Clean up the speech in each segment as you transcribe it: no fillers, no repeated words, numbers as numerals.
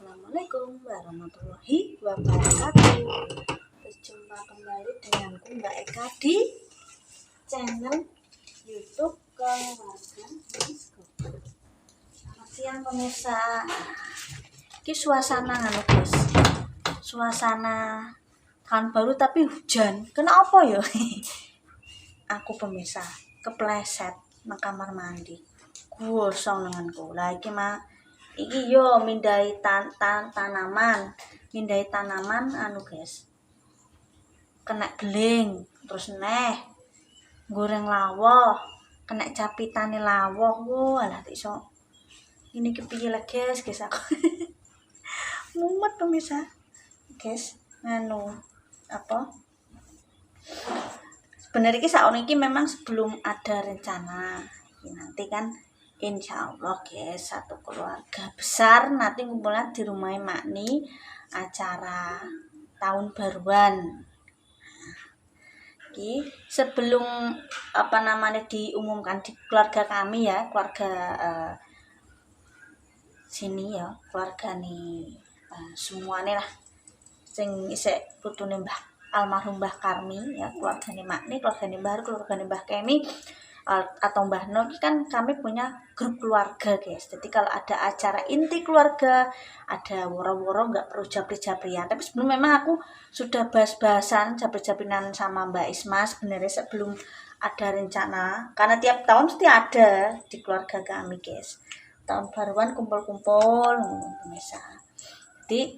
Assalamualaikum warahmatullahi wabarakatuh. Berjumpa kembali denganku Mbak Eka di channel YouTube Keluarga Misko. Selamat siang pemirsa. Ini suasana guys. Suasana tahun baru tapi hujan. Kenapa ya? Aku pemirsa kepleset nang kamar mandi. Gosong lenganku. Lah iki iki yo mindai tanaman guys, kena beling terus goreng lawuh kena capitane lawuh. Alah iso ini kepiye lah guys aku mumet pemirsa guys. Sebenarnya saat ini memang sebelum ada rencana nanti kan insya Allah guys, satu keluarga besar nanti ngumpulnya di rumah Makni acara tahun baruan. Sebelum diumumkan di keluarga kami ya, keluarga sini ya, keluarga nih semuanya lah sing isek putune almarhum Mbah Karmi ya, keluarga nih Makni, keluarga nih Baru, keluarga nih Mbah Kemi atau Mbah No, kan kami punya grup keluarga guys. Jadi kalau ada acara inti keluarga, ada woro-woro nggak perlu japri-japrian. Tapi sebelum memang aku sudah bahas-bahasan japri-japrinan sama Mbak Isma sebenarnya sebelum ada rencana, karena tiap tahun mesti ada di keluarga kami guys. Tahun baruan kumpul-kumpul pemirsa. Jadi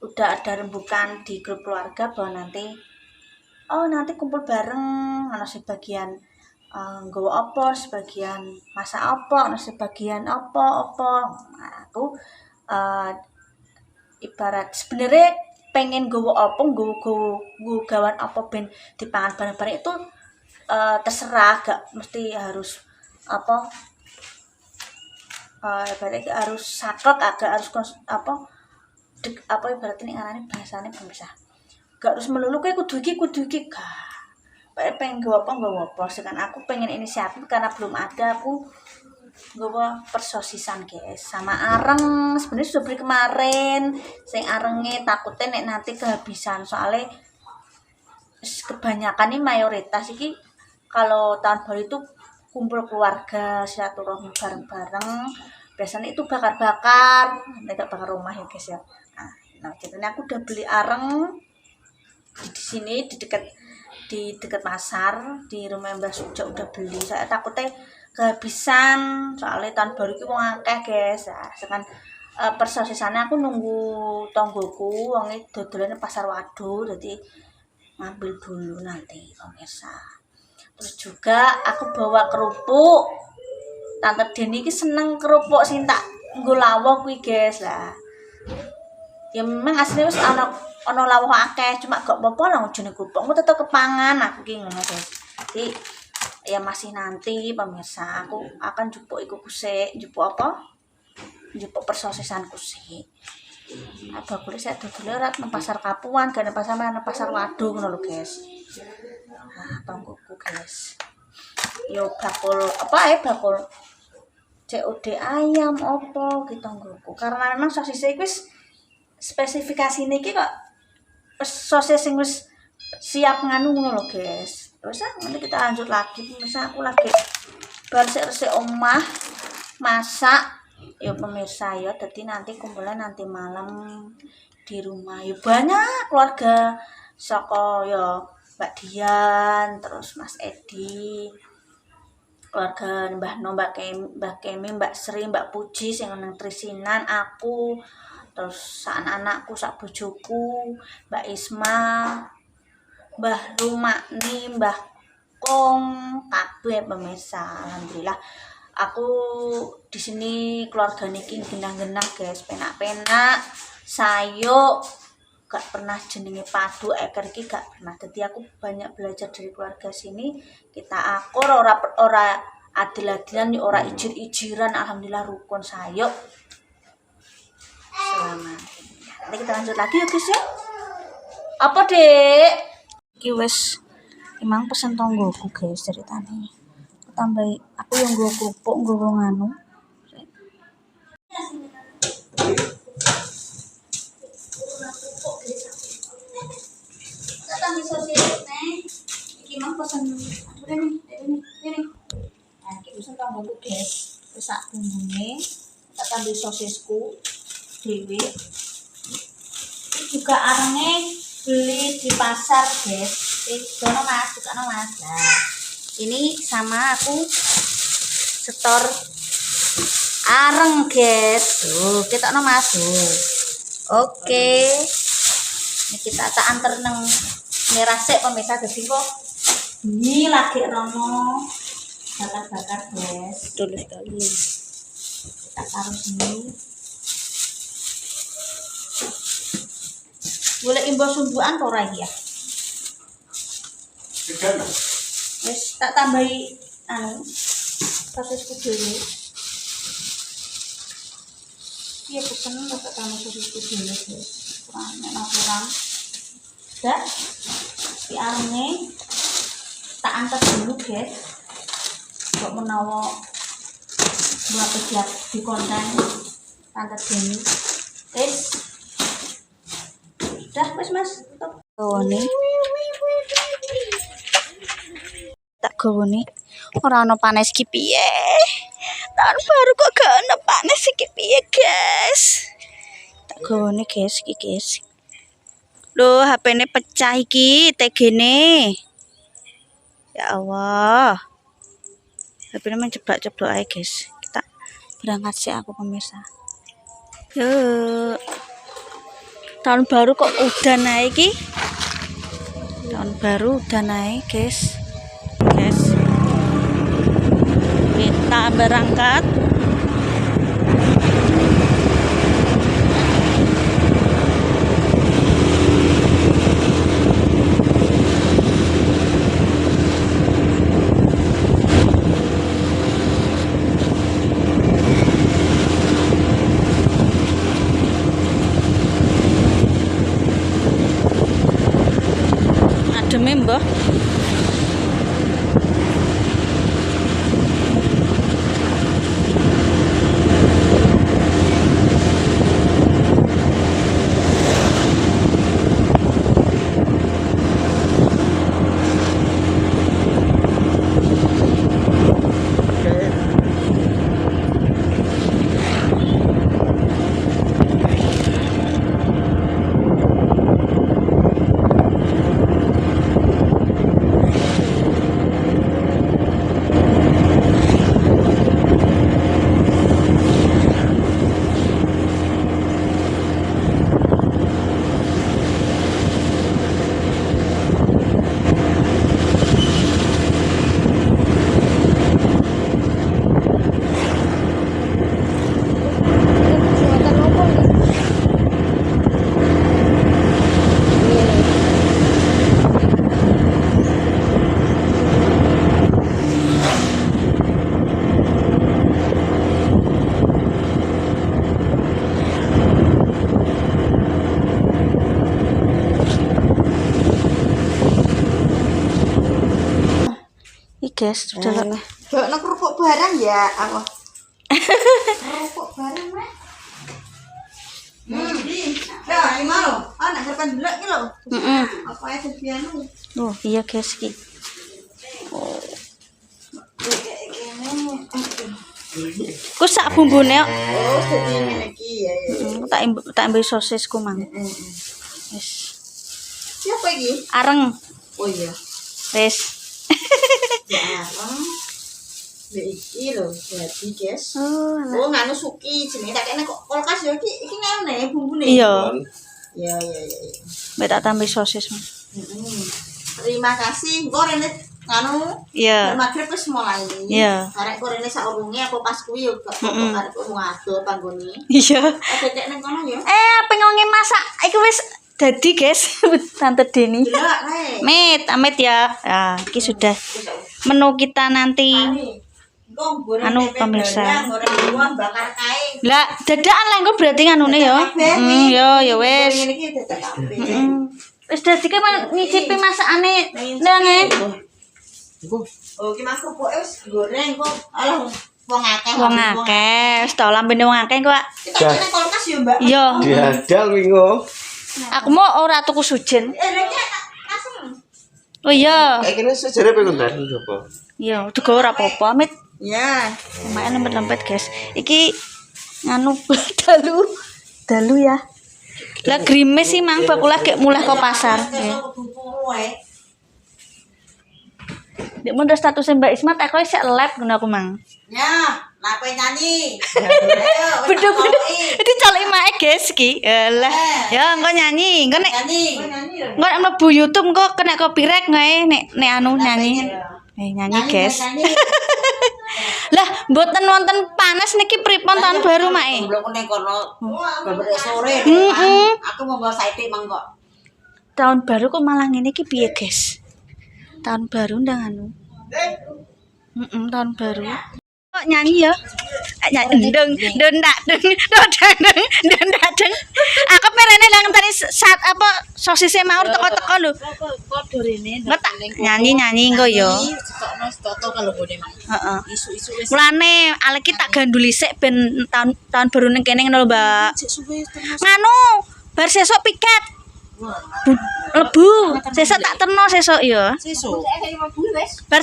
udah ada rembukan di grup keluarga bahwa nanti kumpul bareng, ana sebagian nggawa apa, sebagian masak apa, ana sebagian apa. Nah, aku ibarat sebenarnya pengen nggawa apa, nggawa gawan apa ben dipangan bareng-bareng itu terserah, gak mesti harus ibaratnya harus saklek, agak harus ibaratnya ini ngarane bahasane pemirsa. Gak harus melulu kayak kudu iki gak. Pengen gawa apa sekarang aku pengen inisiatif karena belum ada, aku gawa persosisan guys sama areng. Sebenarnya sudah beli kemarin sing arengnya, takutnya nanti kehabisan soalnya kebanyakan ini mayoritas iki kalau tahun baru itu kumpul keluarga silaturahmi bareng-bareng, biasanya itu bakar-bakar, tidak bakar rumah ya guys ya. Nah jadi aku udah beli areng di sini di dekat pasar di rumah Mbak Sujo, udah beli. Saya takutnya kehabisan soalnya tahun baru itu wong akeh guys. Nah, sekarang persosisannya aku nunggu tonggoku wong dodolan pasar Wado, jadi ngambil dulu nanti pemirsa. Terus juga aku bawa kerupuk. Tante Deni ini seneng kerupuk sing tak nggo lawuh kuwi guys lah. Ya memang aslinya wis ono lawuh akeh, cuma gak apa-apa lah ujune kerupukmu tetep kepangan aku ki ngono guys. Jadi ya masih nanti pemirsa aku akan jupuk iku kusik, jupuk persosisan kusik. Apa boleh saya dodol ora nang pasar Kapuan, gak nang pasar Wado ngono lho guys. Nah, tonggoku guys. Yo bakul bakul COD ayam opo ki tonggoku. Karena memang sosis iku wis spesifikasi niki kok sosis sing wis siap nganu ngono lho guys. Terus nanti kita lanjut lagi pemirsa, aku lagi bersih-bersih omah masak ya pemirsa ya. Jadi nanti kumpulan nanti malam di rumah ya banyak keluarga saka ya Mbak Dian, terus Mas Edi, keluarga Mbah No, Mbak Kemi, Mbak Sri, Mbak Puji sing nang Trisinan, aku, terus anak-anakku, sak bojoku, Mbak Isma, Mbah Rumakni, Mbah Kong, kabeh pemirsa. Alhamdulillah aku di sini keluarga niki genah-genah guys, penak-penak, sayuk, gak pernah jenenge padu eker iki gak pernah. Jadi aku banyak belajar dari keluarga sini. Kita akur ora adil-adilan, ora ijir-ijiran, alhamdulillah rukun sayuk. Selamat. Nanti kita lanjut lagi ya guys ya. Apa dek? Iki wis emang pesen tonggoku guys ceritane. Tambahi aku yang nggo kerupuk, nggo nganu. tambahi sosisku dewe. Ini juga arengnya beli di pasar guys. Dono mas, bukan mas. Nah ini sama aku setor areng guys. Tuh kita no mas tuh. Oke. Ini kita tak anter neng merasek pemirsa jadi kok ini lagi rono bakar-bakar guys. Dulu sekali kita taruh sini. Boleh imbas sumbuan ora iki ya. Wis tak tambahi anu sosisku dhewe. Iya pesen tak tambah sosisku dhewe guys. Kurang. Dah di arengnya tak angkat dulu guys. Kok menawa buat pejabat di konten angkat gini. Dah wis mas. Gawone. Tak gawone. Ora ono panes ki piye. Tahun baru kok gak ono panes iki piye guys. Tak gawone guys iki guys. Loh, HP-ne pecah iki, TG-ne. Ya Allah. HP-ne menceblak-ceblok aja, guys. Kita berangkat sih aku pemirsa. Yuk. Tahun baru kok udah naik iki. Tahun baru udah naik, guys. Guys. Kita berangkat. Adem mbah. Guys, sudah lah. Nak kerupuk barang ya, apa? Kerupuk barang mah. Nah, ini mau. Nak kerpan dulu ki lho. Apa ae sedianu. Oh, iya guys iki. Oh. Ku sak bumbune kok. Oh, dadi ngene iki ya. Tak ambil sosisku mang. Wis. Siapa iki? Areng. Oh iya. Wis. Ya, Mbak iki lho, jadi guys. Oh, nganu suki jenenge tak kene kok kulkas ya iki ngene bumbune. iya. Ya. Mbak tak tambah sosis, Mas. Terima kasih. Engko rene nganu Iya. magrib wis mulai. Iya. Arek kok rene sak urunge apa pas kuwi yo gak apa arek urung ado panggone. Iya. Ada cek nang kono ya. Pengonge masak iku wis dadi, guys. Tante Deni. Delok kae. Amit ya. Ya, iki sudah menu kita nanti. Anu pemirsa. Goreng buah bakar kae. Lah, dadakan lah engko berarti nganune ya. Ya wis. Ngene iki dadak kabeh. Wis dadi ki nyicipi masakane nang e. Oh, ki mas kerupuk wis goreng kok. Alah wong akeh. Wong akeh, wis to lambene wong akeh kok. Kita kene kulkas ya, Mbak. Iya. Diadal wingo. Aku mau ora tuku sujen. Lagi asem. Oh iya. Kayak kene sejare pe konten apa? Iya, juga ora apa-apa, Amit. Ya. Lumayan lempet-lempet, guys. Iki Anu dalu ya. Lah grimis sih mang bakul lagi mulai ke pasar. Dek mun statusnya Mbak Isma tak kowe sik lab ngono aku mang. Ya, lape nyanyi. Bener-bener itu colek mae guys iki. Lah, ya engko nyanyi, engko nek engko nek mlebu YouTube engko kena copyright ngae nek anu nyanyi. Nyanyi guys. Lah, mboten wonten panas niki pripun tahun baru mae? Belum ning kono. Beber sore. Aku mau bawa saiki mangko. Tahun baru kok malah ngene iki piye guys? Tahun baru ndang anu. Tahun baru. Kok nyanyi ya? Nyanyi deng deng dak deng deng dak deng. Aku perene nang tadi saat apa sosise mau teko-teko lho. Kok dorene Nyanyi engko ya. Stokno stoto kalau bone mang. Heeh. Isu-isu wis Mulane aleki tak ganduli sik ben tahun baru ning kene ngono lho, Mbak. suwe terus. Nganu, bar sesuk piket. Lebu, sesuk tak terno sesuk ya. Sesuk. Bar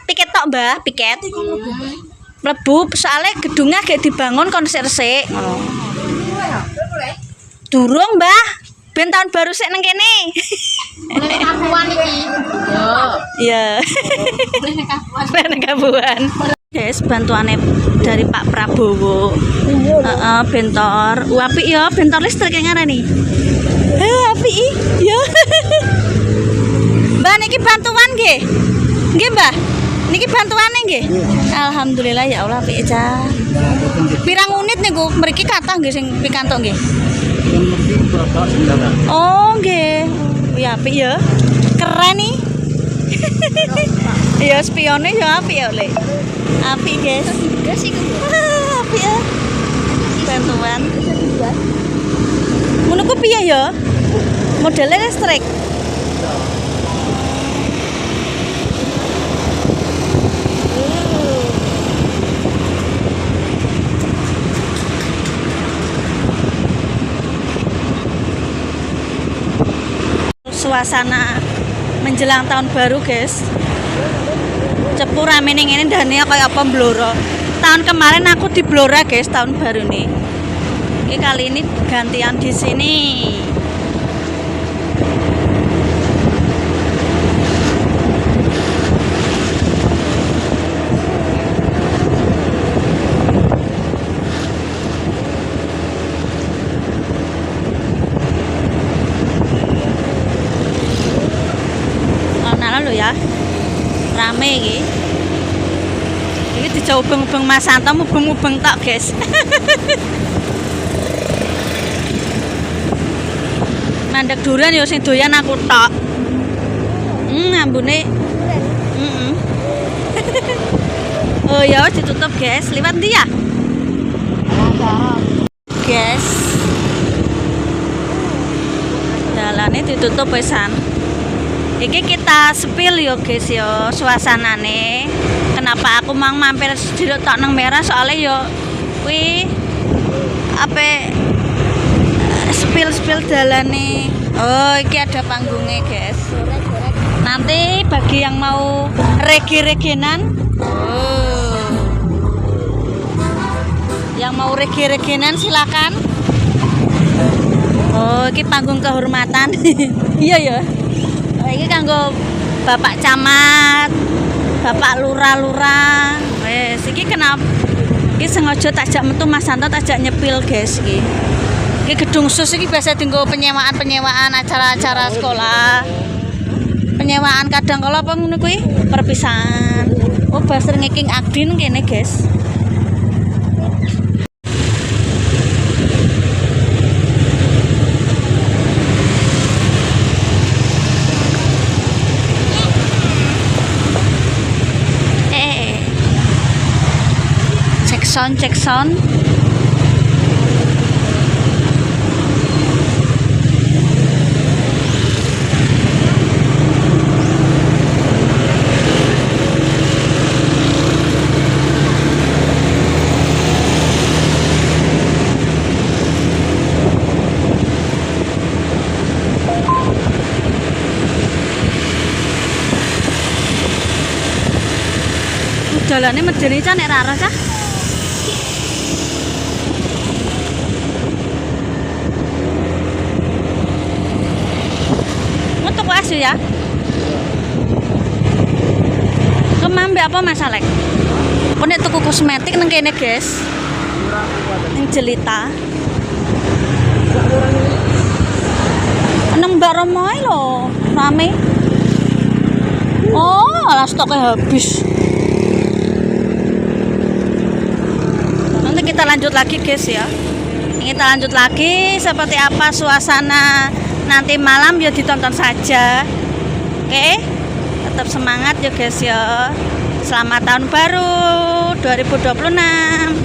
piket tok, Mbah, piket. Mlebu soalnya gedungnya gak dibangun kon resik ngono. Durung, Mbah. Ben tahun baru sik nang kene. Oleh kapuan iki. Yo. Iya. Oleh kapuan. Ben kabuan. Guys, bantuannya dari Pak Prabowo. Heeh, bentor. Apik ya, bentor listrik yang ngarani. Apik ya. Mbah niki bantuan nggih. Nggih, Mbah. Niki bantuane nggih. Alhamdulillah ya Allah apik aja. Pirang unit niku mriki kathah nggih sing pikantuk nggih. Oh, nggih. Ya apik ya. Keren nih. Ya spione ya apik ya, Le. Apik, guys. Apik ya. Bantuan. Ngono ku piye ya? Modelnya listrik. Suasana menjelang tahun baru, guys. Cepu rame ning ngene dane kaya apa Blora. Tahun kemarin aku di Blora, guys, tahun baru nih. Ini kali ini gantian di sini. Nah, lo ya. Rame iki. Iki dijauh ubeng-ubeng Mas Santo mubeng-mubeng tok, guys. Mandek durian ya sing doyan aku tok. Ambune. Oh ya ditutup, guys. Liwat ndi ya? Guys. Dalane ditutup pisan. Iki kita spill yo guys yo suasanane. Kenapa aku mang mampir jeruk tok nang Merah soalnya yo kuwi ape spill dalane. Oh, iki ada panggungnya, guys. Nanti bagi yang mau regi-regenan, yang mau regi-regenan silakan. Oh, iki panggung kehormatan. Iya ya. Iki kanggo Bapak Camat, Bapak Lurah-lurah. Wes, iki kenapa? Iki sengaja takjak metu Mas Santo takjak nyepil, guys iki. Iki gedung sus iki biasa dienggo penyewaan acara-acara sekolah. Penyewaan kadang kala apa ngono kuwi? Perpisahan. Oh, baser ngeking Akdin kene, guys. Cek sound. Dalane medeni cah nek ra arah cah. ya. Kemambe apa Mas Alek? Nek tuku kosmetik nang kene, guys. Ning Jelita. Nang Mbak Romoy lho, rame. Oh, alah stoknya habis. Nanti kita lanjut lagi, guys ya. Kita lanjut lagi seperti apa suasana nanti malam ya ditonton saja. Oke. Tetap semangat ya, guys ya. Selamat tahun baru 2026.